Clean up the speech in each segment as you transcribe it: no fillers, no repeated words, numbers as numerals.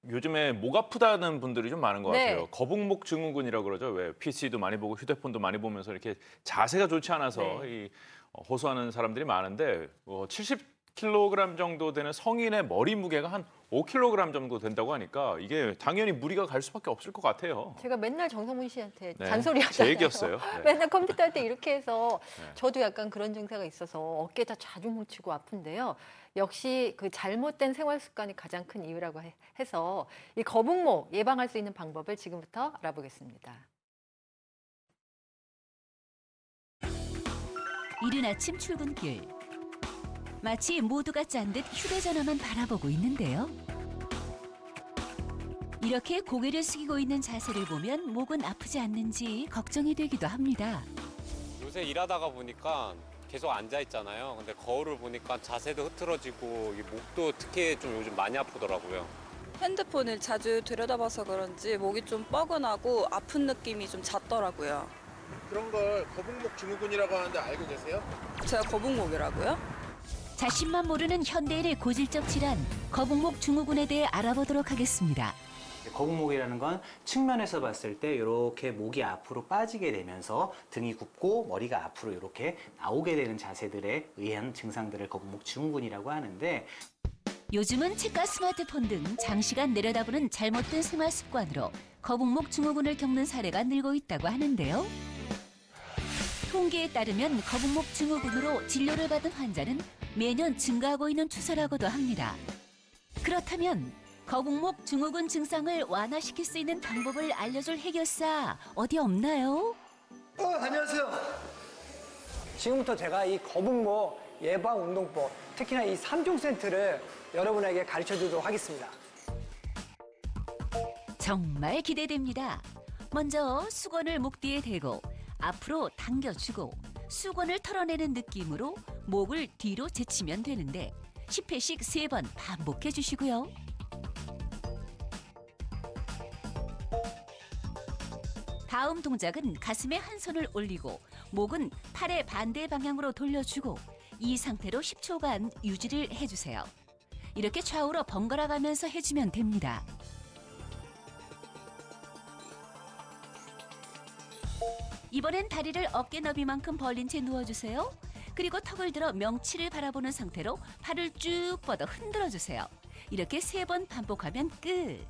요즘에 목 아프다는 분들이 좀 많은 것 네. 같아요. 거북목 증후군이라고 그러죠. 왜 PC도 많이 보고 휴대폰도 많이 보면서 이렇게 자세가 좋지 않아서 네. 호소하는 사람들이 많은데 70kg 정도 되는 성인의 머리 무게가 한 5kg 정도 된다고 하니까 이게 당연히 무리가 갈 수밖에 없을 것 같아요. 제가 맨날 정성문 씨한테 네, 잔소리하잖아요. 제 얘기였어요. 네. 맨날 컴퓨터 할 때 이렇게 해서 네. 저도 약간 그런 증세가 있어서 어깨가 자주 뭉치고 아픈데요. 역시 그 잘못된 생활 습관이 가장 큰 이유라고 해서 이 거북목 예방할 수 있는 방법을 지금부터 알아보겠습니다. 이른 아침 출근길. 마치 모두가 짠 듯 휴대전화만 바라보고 있는데요. 이렇게 고개를 숙이고 있는 자세를 보면 목은 아프지 않는지 걱정이 되기도 합니다. 요새 일하다가 보니까 계속 앉아 있잖아요. 근데 거울을 보니까 자세도 흐트러지고 이 목도 특히 좀 요즘 많이 아프더라고요. 핸드폰을 자주 들여다봐서 그런지 목이 좀 뻐근하고 아픈 느낌이 좀 잦더라고요. 그런 걸 거북목 증후군이라고 하는데 알고 계세요? 제가 거북목이라고요? 자신만 모르는 현대인의 고질적 질환, 거북목 증후군에 대해 알아보도록 하겠습니다. 거북목이라는 건 측면에서 봤을 때 이렇게 목이 앞으로 빠지게 되면서 등이 굽고 머리가 앞으로 이렇게 나오게 되는 자세들에 의한 증상들을 거북목 증후군이라고 하는데, 요즘은 책과 스마트폰 등 장시간 내려다보는 잘못된 생활 습관으로 거북목 증후군을 겪는 사례가 늘고 있다고 하는데요. 통계에 따르면 거북목 증후군으로 진료를 받은 환자는 매년 증가하고 있는 추세라고도 합니다. 그렇다면 거북목 증후군 증상을 완화시킬 수 있는 방법을 알려줄 해결사 어디 없나요? 안녕하세요. 지금부터 제가 이 거북목 예방운동법, 특히나 이 3종 세트를 여러분에게 가르쳐드리도록 하겠습니다. 정말 기대됩니다. 먼저 수건을 목 뒤에 대고 앞으로 당겨주고 수건을 털어내는 느낌으로 목을 뒤로 제치면 되는데 10회씩 3번 반복해 주시고요. 다음 동작은 가슴에 한 손을 올리고 목은 팔의 반대 방향으로 돌려주고 이 상태로 10초간 유지를 해주세요. 이렇게 좌우로 번갈아 가면서 해주면 됩니다. 이번엔 다리를 어깨 너비만큼 벌린 채 누워주세요. 그리고 턱을 들어 명치를 바라보는 상태로 팔을 쭉 뻗어 흔들어주세요. 이렇게 3번 반복하면 끝.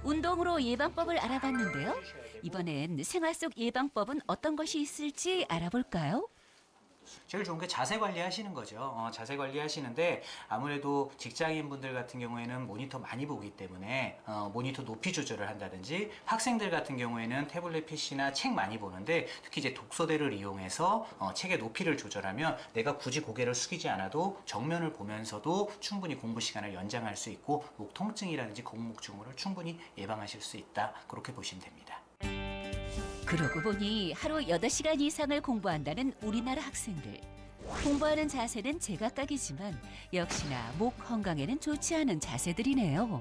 운동으로 예방법을 알아봤는데요. 이번엔 생활 속 예방법은 어떤 것이 있을지 알아볼까요? 제일 좋은 게 자세 관리하시는 거죠. 자세 관리하시는데 아무래도 직장인분들 같은 경우에는 모니터 많이 보기 때문에 모니터 높이 조절을 한다든지, 학생들 같은 경우에는 태블릿 PC나 책 많이 보는데 특히 이제 독서대를 이용해서 책의 높이를 조절하면 내가 굳이 고개를 숙이지 않아도 정면을 보면서도 충분히 공부 시간을 연장할 수 있고 목 통증이라든지 거북목 증후를 충분히 예방하실 수 있다. 그렇게 보시면 됩니다. 그러고 보니 하루 8시간 이상을 공부한다는 우리나라 학생들. 공부하는 자세는 제각각이지만 역시나 목 건강에는 좋지 않은 자세들이네요.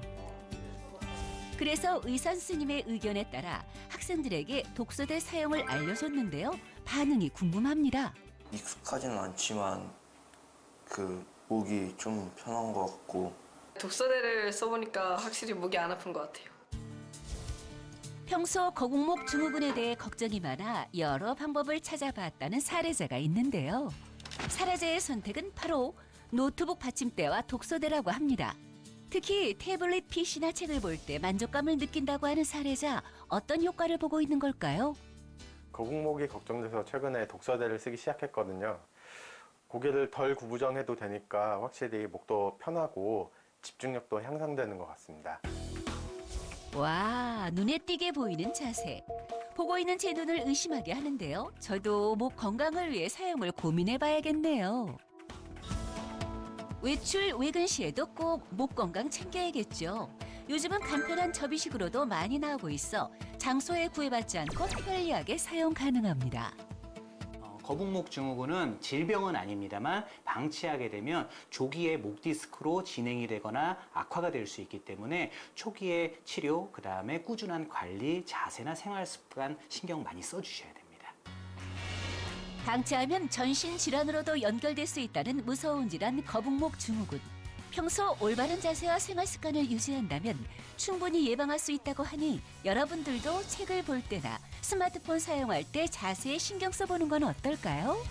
그래서 의사 선생님의 의견에 따라 학생들에게 독서대 사용을 알려줬는데요. 반응이 궁금합니다. 익숙하지는 않지만 목이 좀 편한 것 같고. 독서대를 써보니까 확실히 목이 안 아픈 것 같아요. 평소 거북목 증후군에 대해 걱정이 많아 여러 방법을 찾아봤다는 사례자가 있는데요. 사례자의 선택은 바로 노트북 받침대와 독서대라고 합니다. 특히 태블릿 PC나 책을 볼 때 만족감을 느낀다고 하는 사례자, 어떤 효과를 보고 있는 걸까요? 거북목이 걱정돼서 최근에 독서대를 쓰기 시작했거든요. 고개를 덜 구부정해도 되니까 확실히 목도 편하고 집중력도 향상되는 것 같습니다. 와, 눈에 띄게 보이는 자세. 보고 있는 제 눈을 의심하게 하는데요. 저도 목 건강을 위해 사용을 고민해봐야겠네요. 외출, 외근 시에도 꼭 목 건강 챙겨야겠죠. 요즘은 간편한 접이식으로도 많이 나오고 있어 장소에 구애받지 않고 편리하게 사용 가능합니다. 거북목 증후군은 질병은 아닙니다만 방치하게 되면 조기에 목 디스크로 진행이 되거나 악화가 될 수 있기 때문에 초기에 치료, 그다음에 꾸준한 관리, 자세나 생활 습관 신경 많이 써주셔야 됩니다. 방치하면 전신 질환으로도 연결될 수 있다는 무서운 질환 거북목 증후군. 평소 올바른 자세와 생활 습관을 유지한다면 충분히 예방할 수 있다고 하니 여러분들도 책을 볼 때나 스마트폰 사용할 때 자세에 신경 써보는 건 어떨까요?